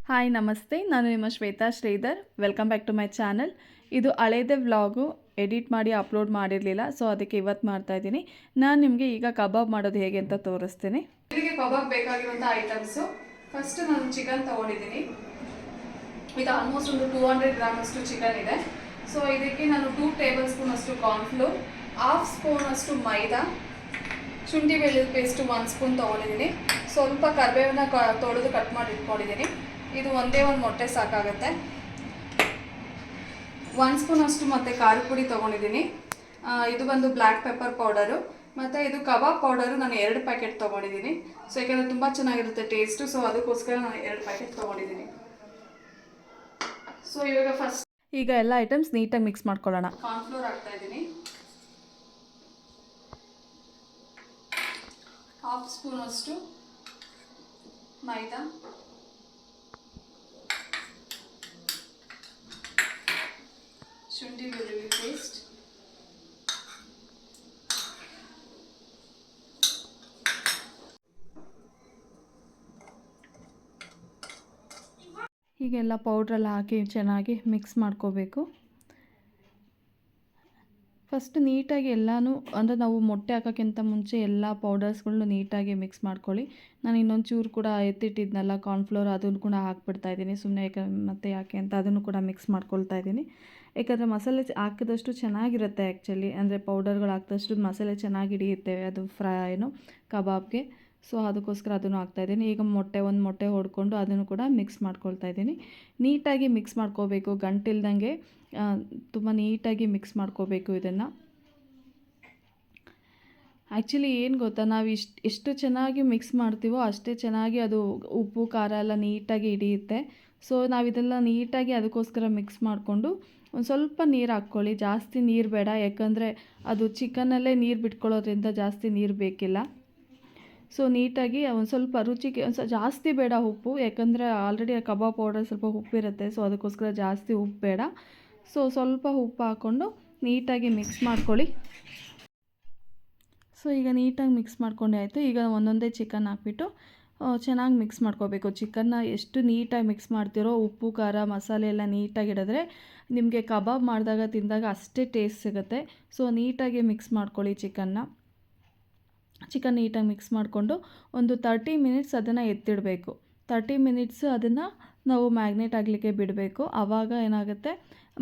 Hi ನಮಸ್ತೆ, ನಾನು ನಿಮ್ಮ Shweta Sridhar. Welcome back to my channel. ಇದು ಹಳೇದೇ ವ್ಲಾಗು, ಎಡಿಟ್ ಮಾಡಿ ಅಪ್ಲೋಡ್ ಮಾಡಿರಲಿಲ್ಲ, ಸೊ ಅದಕ್ಕೆ ಇವತ್ತು ಮಾಡ್ತಾಯಿದ್ದೀನಿ. ನಾನು ನಿಮಗೆ ಈಗ ಕಬಾಬ್ ಮಾಡೋದು ಹೇಗೆ ಅಂತ ತೋರಿಸ್ತೀನಿ. ಇದಕ್ಕೆ ಕಬಾಬ್ ಬೇಕಾಗಿರುವಂಥ ಐಟಮ್ಸು, ಫಸ್ಟ್ ನಾನು ಚಿಕನ್ ತೊಗೊಂಡಿದ್ದೀನಿ. ಇದು ಆಲ್ಮೋಸ್ಟ್ ಒಂದು 200 ಗ್ರಾಮ್ ಅಷ್ಟು ಚಿಕನ್ ಇದೆ. ಸೊ ಇದಕ್ಕೆ ನಾನು 2 ಟೇಬಲ್ ಸ್ಪೂನ್ ಅಷ್ಟು ಕಾರ್ನ್ಫ್ಲೋರ್, 1/2 ಸ್ಪೂನ್ ಅಷ್ಟು ಮೈದಾ, ಶುಂಠಿ ಬೆಳ್ಳುಳ್ಳಿ ಪೇಸ್ಟು 1 ಸ್ಪೂನ್ ತೊಗೊಂಡಿದ್ದೀನಿ. ಸ್ವಲ್ಪ ಕರಿಬೇವನ್ನ ತೊಳೆದು ಕಟ್ ಮಾಡಿ ಇಟ್ಕೊಂಡಿದ್ದೀನಿ. ಇದು ಒಂದೇ ಒಂದು ಮೊಟ್ಟೆ ಸಾಕಾಗುತ್ತೆ. 1 ಸ್ಪೂನ್ ಅಷ್ಟು ಮತ್ತು ಖಾರದ ಪುಡಿ ತೊಗೊಂಡಿದ್ದೀನಿ. ಇದು ಬಂದು ಬ್ಲ್ಯಾಕ್ ಪೆಪ್ಪರ್ ಪೌಡರು, ಮತ್ತು ಇದು ಕಬಾಬ್ ಪೌಡರು ನಾನು 2 ಪ್ಯಾಕೆಟ್ ತೊಗೊಂಡಿದ್ದೀನಿ. ಸೊ ಯಾಕೆಂದರೆ ತುಂಬ ಚೆನ್ನಾಗಿರುತ್ತೆ ಟೇಸ್ಟು, ಸೊ ಅದಕ್ಕೋಸ್ಕರ ನಾನು 2 ಪ್ಯಾಕೆಟ್ ತೊಗೊಂಡಿದ್ದೀನಿ. ಸೊ ಇವಾಗ ಫಸ್ಟ್ ಈಗ ಎಲ್ಲ ಐಟಮ್ಸ್ ನೀಟಾಗಿ ಮಿಕ್ಸ್ ಮಾಡ್ಕೊಳ್ಳೋಣ. ಕಾರ್ನ್ಫ್ಲೋರ್ ಹಾಕ್ತಾ ಇದ್ದೀನಿ, 1/2 ಸ್ಪೂನ್ ಅಷ್ಟು ಮೈದಾ, ಶುಂಠಿ ಬೆಳ್ಳುಳ್ಳಿ ಪೇಸ್ಟ್, ಹೀಗೆಲ್ಲ ಪೌಡ್ರೆಲ್ಲ ಹಾಕಿ ಚೆನ್ನಾಗಿ ಮಿಕ್ಸ್ ಮಾಡ್ಕೋಬೇಕು. ಫಸ್ಟ್ ನೀಟಾಗಿ ಎಲ್ಲನೂ, ಅಂದರೆ ನಾವು ಮೊಟ್ಟೆ ಹಾಕೋಕ್ಕಿಂತ ಮುಂಚೆ ಎಲ್ಲ ಪೌಡರ್ಸ್ಗಳನ್ನೂ ನೀಟಾಗಿ ಮಿಕ್ಸ್ ಮಾಡ್ಕೊಳ್ಳಿ. ನಾನು ಇನ್ನೊಂದು ಚೂರು ಕೂಡ ಎತ್ತಿಟ್ಟಿದ್ನಲ್ಲ ಕಾರ್ನ್ಫ್ಲೋರ್, ಅದನ್ನು ಕೂಡ ಹಾಕ್ಬಿಡ್ತಾ ಇದ್ದೀನಿ. ಸುಮ್ಮನೆ ಯಾಕೆ ಅಂತ ಅದನ್ನು ಕೂಡ ಮಿಕ್ಸ್ ಮಾಡ್ಕೊಳ್ತಾ ಇದ್ದೀನಿ. ಯಾಕಂದರೆ ಮಸಾಲೆ ಹಾಕಿದಷ್ಟು ಚೆನ್ನಾಗಿರುತ್ತೆ ಆ್ಯಕ್ಚುಲಿ, ಅಂದರೆ ಪೌಡರ್ಗಳು ಹಾಕಿದಷ್ಟು ಮಸಾಲೆ ಚೆನ್ನಾಗಿ ಹಿಡಿಯುತ್ತೆ ಅದು ಕಬಾಬ್ಗೆ. ಸೊ ಅದಕ್ಕೋಸ್ಕರ ಅದನ್ನು ಹಾಕ್ತಾಯಿದ್ದೀನಿ. ಈಗ ಒಂದು ಮೊಟ್ಟೆ ಹೊಡ್ಕೊಂಡು ಅದನ್ನು ಕೂಡ ಮಿಕ್ಸ್ ಮಾಡ್ಕೊಳ್ತಾ ಇದ್ದೀನಿ. ನೀಟಾಗಿ ಮಿಕ್ಸ್ ಮಾಡ್ಕೋಬೇಕು, ಗಂಟಿಲ್ದಂಗೆ ತುಂಬ ನೀಟಾಗಿ ಮಿಕ್ಸ್ ಮಾಡ್ಕೋಬೇಕು ಇದನ್ನು. ಆ್ಯಕ್ಚುಲಿ ಏನು ಗೊತ್ತಾ, ನಾವು ಎಷ್ಟು ಚೆನ್ನಾಗಿ ಮಿಕ್ಸ್ ಮಾಡ್ತೀವೋ ಅಷ್ಟೇ ಚೆನ್ನಾಗಿ ಅದು ಉಪ್ಪು ಖಾರ ಎಲ್ಲ ನೀಟಾಗಿ ಹಿಡಿಯುತ್ತೆ. ಸೊ ನಾವಿದೆಲ್ಲ ನೀಟಾಗಿ ಅದಕ್ಕೋಸ್ಕರ ಮಿಕ್ಸ್ ಮಾಡಿಕೊಂಡು ಒಂದು ಸ್ವಲ್ಪ ನೀರು ಹಾಕ್ಕೊಳ್ಳಿ. ಜಾಸ್ತಿ ನೀರು ಬೇಡ, ಯಾಕಂದರೆ ಅದು ಚಿಕನ್ನಲ್ಲೇ ನೀರು ಬಿಟ್ಕೊಳ್ಳೋದ್ರಿಂದ ಜಾಸ್ತಿ ನೀರು ಬೇಕಿಲ್ಲ. ಸೊ ನೀಟಾಗಿ ಒಂದು ಸ್ವಲ್ಪ ರುಚಿಗೆ ಜಾಸ್ತಿ ಬೇಡ ಉಪ್ಪು, ಯಾಕಂದರೆ ಆಲ್ರೆಡಿ ಕಬಾಬ್ ಪೌಡರ್ ಸ್ವಲ್ಪ ಉಪ್ಪಿರುತ್ತೆ. ಸೊ ಅದಕ್ಕೋಸ್ಕರ ಜಾಸ್ತಿ ಉಪ್ಪು ಬೇಡ. ಸೊ ಸ್ವಲ್ಪ ಉಪ್ಪು ಹಾಕ್ಕೊಂಡು ನೀಟಾಗಿ ಮಿಕ್ಸ್ ಮಾಡ್ಕೊಳ್ಳಿ. ಸೊ ಈಗ ನೀಟಾಗಿ ಮಿಕ್ಸ್ ಮಾಡ್ಕೊಂಡೆ ಆಯಿತು. ಈಗ ಒಂದೊಂದೇ ಚಿಕನ್ ಹಾಕ್ಬಿಟ್ಟು ಚೆನ್ನಾಗಿ ಮಿಕ್ಸ್ ಮಾಡ್ಕೋಬೇಕು. ಚಿಕನ್ನ ಎಷ್ಟು ನೀಟಾಗಿ ಮಿಕ್ಸ್ ಮಾಡ್ತಿರೋ, ಉಪ್ಪು ಖಾರ ಮಸಾಲೆ ಎಲ್ಲ ನೀಟಾಗಿ ಹಿಡಿದ್ರೆ ನಿಮಗೆ ಕಬಾಬ್ ಮಾಡಿದಾಗ ತಿಂದಾಗ ಅಷ್ಟೇ ಟೇಸ್ಟ್ ಸಿಗುತ್ತೆ. ಸೊ ನೀಟಾಗಿ ಮಿಕ್ಸ್ ಮಾಡ್ಕೊಳ್ಳಿ ಚಿಕನ್ ನೀಟಾಗಿ ಮಿಕ್ಸ್ ಮಾಡಿಕೊಂಡು ಒಂದು 30 ಮಿನಿಟ್ಸ್ ಅದನ್ನು ಎತ್ತಿಡಬೇಕು. 30 ಮಿನಿಟ್ಸ್ ಅದನ್ನು ನಾವು ಮ್ಯಾಗ್ನೇಟ್ ಆಗಲಿಕ್ಕೆ ಬಿಡಬೇಕು. ಆವಾಗ ಏನಾಗುತ್ತೆ,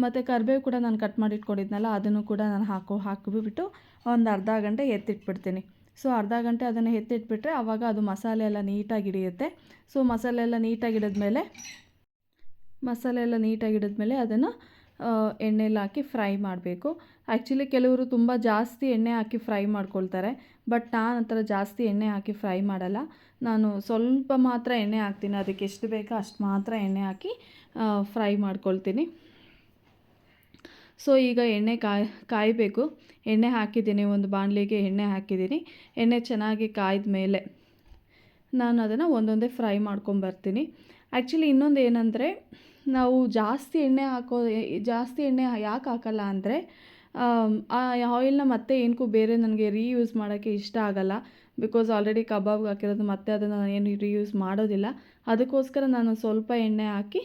ಮತ್ತು ಕರಿಬೇವು ಕೂಡ ನಾನು ಕಟ್ ಮಾಡಿ ಇಟ್ಕೊಂಡಿದ್ನಲ್ಲ ಅದನ್ನು ಕೂಡ ನಾನು ಹಾಕಿಬಿಟ್ಟು ಒಂದು ಅರ್ಧ ಗಂಟೆ ಎತ್ತಿಟ್ಬಿಡ್ತೀನಿ. ಸೊ ಅರ್ಧ ಗಂಟೆ ಅದನ್ನು ಎತ್ತಿಟ್ಬಿಟ್ರೆ ಆವಾಗ ಅದು ಮಸಾಲೆ ಎಲ್ಲ ನೀಟಾಗಿ ಹಿಡಿಯುತ್ತೆ. ಸೊ ಮಸಾಲೆ ಎಲ್ಲ ನೀಟಾಗಿ ಹಿಡಿದ್ಮೇಲೆ ಅದನ್ನು ಎಣ್ಣೆಲಿ ಹಾಕಿ ಫ್ರೈ ಮಾಡಬೇಕು. ಆ್ಯಕ್ಚುಲಿ ಕೆಲವರು ತುಂಬ ಜಾಸ್ತಿ ಎಣ್ಣೆ ಹಾಕಿ ಫ್ರೈ ಮಾಡ್ಕೊಳ್ತಾರೆ, ಬಟ್ ನಾನು ಆ ಥರ ಜಾಸ್ತಿ ಎಣ್ಣೆ ಹಾಕಿ ಫ್ರೈ ಮಾಡಲ್ಲ. ನಾನು ಸ್ವಲ್ಪ ಮಾತ್ರ ಎಣ್ಣೆ ಹಾಕ್ತೀನಿ, ಅದಕ್ಕೆ ಎಷ್ಟು ಬೇಕೋ ಅಷ್ಟು ಮಾತ್ರ ಎಣ್ಣೆ ಹಾಕಿ ಫ್ರೈ ಮಾಡ್ಕೊಳ್ತೀನಿ. ಸೊ ಈಗ ಎಣ್ಣೆ ಕಾಯಬೇಕು. ಎಣ್ಣೆ ಹಾಕಿದ್ದೀನಿ, ಒಂದು ಬಾಣಲಿಗೆ ಎಣ್ಣೆ ಹಾಕಿದ್ದೀನಿ. ಎಣ್ಣೆ ಚೆನ್ನಾಗಿ ಕಾಯ್ದ ಮೇಲೆ ನಾನು ಅದನ್ನು ಒಂದೊಂದೇ ಫ್ರೈ ಮಾಡ್ಕೊಂಬರ್ತೀನಿ. ಆ್ಯಕ್ಚುಲಿ ಇನ್ನೊಂದು ಏನಂದರೆ, ನಾವು ಜಾಸ್ತಿ ಎಣ್ಣೆ ಯಾಕೆ ಹಾಕಲ್ಲ ಅಂದರೆ, ಆ ಆಯಿಲ್ನ ಮತ್ತೆ ಏನಕ್ಕೂ ಬೇರೆ ನನಗೆ ರೀಯೂಸ್ ಮಾಡೋಕ್ಕೆ ಇಷ್ಟ ಆಗಲ್ಲ. ಬಿಕಾಸ್ ಆಲ್ರೆಡಿ ಕಬಾಬ್ಗೆ ಹಾಕಿರೋದು ಮತ್ತೆ ಅದನ್ನು ಏನು ರೀಯೂಸ್ ಮಾಡೋದಿಲ್ಲ. ಅದಕ್ಕೋಸ್ಕರ ನಾನು ಸ್ವಲ್ಪ ಎಣ್ಣೆ ಹಾಕಿ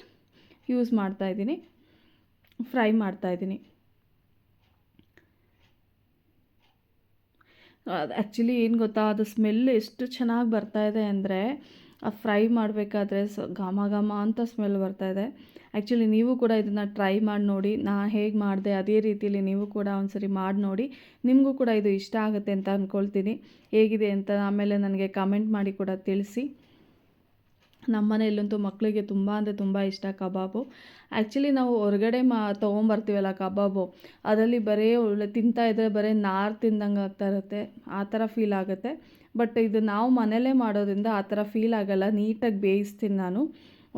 ಫ್ರೈ ಮಾಡ್ತಾಯಿದ್ದೀನಿ. ಆ್ಯಕ್ಚುಲಿ ಏನು ಗೊತ್ತಾ, ಅದು ಸ್ಮೆಲ್ ಎಷ್ಟು ಚೆನ್ನಾಗಿ ಬರ್ತಾಯಿದೆ ಅಂದರೆ, ಆ ಫ್ರೈ ಮಾಡಬೇಕಾದ್ರೆ ಘಮ ಘಮ ಅಂತ ಸ್ಮೆಲ್ ಬರ್ತಾಯಿದೆ. ಆ್ಯಕ್ಚುಲಿ ನೀವು ಕೂಡ ಇದನ್ನು ಟ್ರೈ ಮಾಡಿ ನೋಡಿ. ನಾನು ಹೇಗೆ ಮಾಡಿದೆ ಅದೇ ರೀತಿಯಲ್ಲಿ ನೀವು ಕೂಡ ಒಂದ್ಸರಿ ಮಾಡಿ ನೋಡಿ. ನಿಮಗೂ ಕೂಡ ಇದು ಇಷ್ಟ ಆಗುತ್ತೆ ಅಂತ ಅಂದ್ಕೊಳ್ತೀನಿ. ಹೇಗಿದೆ ಅಂತ ಆಮೇಲೆ ನನಗೆ ಕಮೆಂಟ್ ಮಾಡಿ ಕೂಡ ತಿಳಿಸಿ. ನಮ್ಮ ಮನೆಯಲ್ಲಂತೂ ಮಕ್ಕಳಿಗೆ ತುಂಬ ಅಂದರೆ ತುಂಬ ಇಷ್ಟ ಕಬಾಬು. ಆ್ಯಕ್ಚುಲಿ ನಾವು ಹೊರಗಡೆ ತೊಗೊಂಬರ್ತೀವಲ್ಲ ಕಬಾಬು, ಅದರಲ್ಲಿ ಬರೀ ತಿಂತಾಯಿದ್ರೆ ಬರೀ ನಾರು ತಿಂದಂಗೆ ಆಗ್ತಾ ಇರುತ್ತೆ, ಆ ಥರ ಫೀಲ್ ಆಗುತ್ತೆ. ಬಟ್ ಇದು ನಾವು ಮನೇಲೇ ಮಾಡೋದ್ರಿಂದ ಆ ಥರ ಫೀಲ್ ಆಗೋಲ್ಲ. ನೀಟಾಗಿ ಬೇಯಿಸ್ತೀನಿ ನಾನು.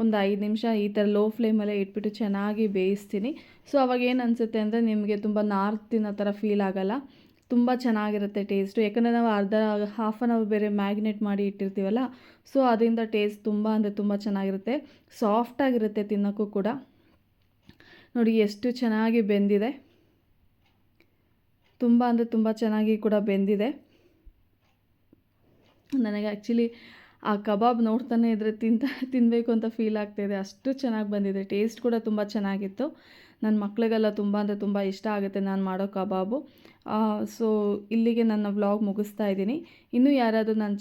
ಒಂದು 5 ನಿಮಿಷ ಈ ಥರ ಲೋ ಫ್ಲೇಮಲ್ಲೇ ಇಟ್ಬಿಟ್ಟು ಚೆನ್ನಾಗಿ ಬೇಯಿಸ್ತೀನಿ. ಸೊ ಅವಾಗ ಏನು ಅನಿಸುತ್ತೆ ಅಂದರೆ, ನಿಮಗೆ ತುಂಬ ನಾರು ತಿನ್ನೋ ಥರ ಫೀಲ್ ಆಗೋಲ್ಲ, ತುಂಬ ಚೆನ್ನಾಗಿರುತ್ತೆ ಟೇಸ್ಟು. ಯಾಕಂದರೆ ನಾವು ಹಾಫ್ ಆನ್ ಅವರ್ ಬೇರೆ ಮ್ಯಾಗ್ನೇಟ್ ಮಾಡಿ ಇಟ್ಟಿರ್ತೀವಲ್ಲ, ಸೊ ಅದರಿಂದ ಟೇಸ್ಟ್ ತುಂಬ ಅಂದರೆ ತುಂಬ ಚೆನ್ನಾಗಿರುತ್ತೆ. ಸಾಫ್ಟಾಗಿರುತ್ತೆ ತಿನ್ನೋಕ್ಕೂ ಕೂಡ. ನೋಡಿ ಎಷ್ಟು ಚೆನ್ನಾಗಿ ಬೆಂದಿದೆ, ತುಂಬ ಅಂದರೆ ತುಂಬ ಚೆನ್ನಾಗಿ ಕೂಡ ಬೆಂದಿದೆ. ನನಗೆ ಆ್ಯಕ್ಚುಲಿ ಆ ಕಬಾಬ್ ನೋಡ್ತಾನೆ ಇದ್ದರೆ ತಿನ್ನಬೇಕು ಅಂತ ಫೀಲ್ ಆಗ್ತಾಯಿದೆ, ಅಷ್ಟು ಚೆನ್ನಾಗಿ ಬಂದಿದೆ. ಟೇಸ್ಟ್ ಕೂಡ ತುಂಬ ಚೆನ್ನಾಗಿತ್ತು. ನನ್ನ ಮಕ್ಕಳಿಗೆಲ್ಲ ತುಂಬ ಅಂದರೆ ತುಂಬ ಇಷ್ಟ ಆಗುತ್ತೆ ನಾನು ಮಾಡೋ ಕಬಾಬು. ಸೊ ಇಲ್ಲಿಗೆ ನನ್ನ ವ್ಲಾಗ್ ಮುಗಿಸ್ತಾ ಇದ್ದೀನಿ. ಇನ್ನೂ ಯಾರಾದರೂ ನನ್ನ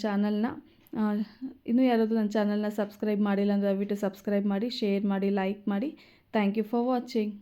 ಚಾನಲ್ನ ಸಬ್ಸ್ಕ್ರೈಬ್ ಮಾಡಿಲ್ಲ ಅಂದರೆ ದಯವಿಟ್ಟು ಸಬ್ಸ್ಕ್ರೈಬ್ ಮಾಡಿ, ಶೇರ್ ಮಾಡಿ, ಲೈಕ್ ಮಾಡಿ. Thank you for watching.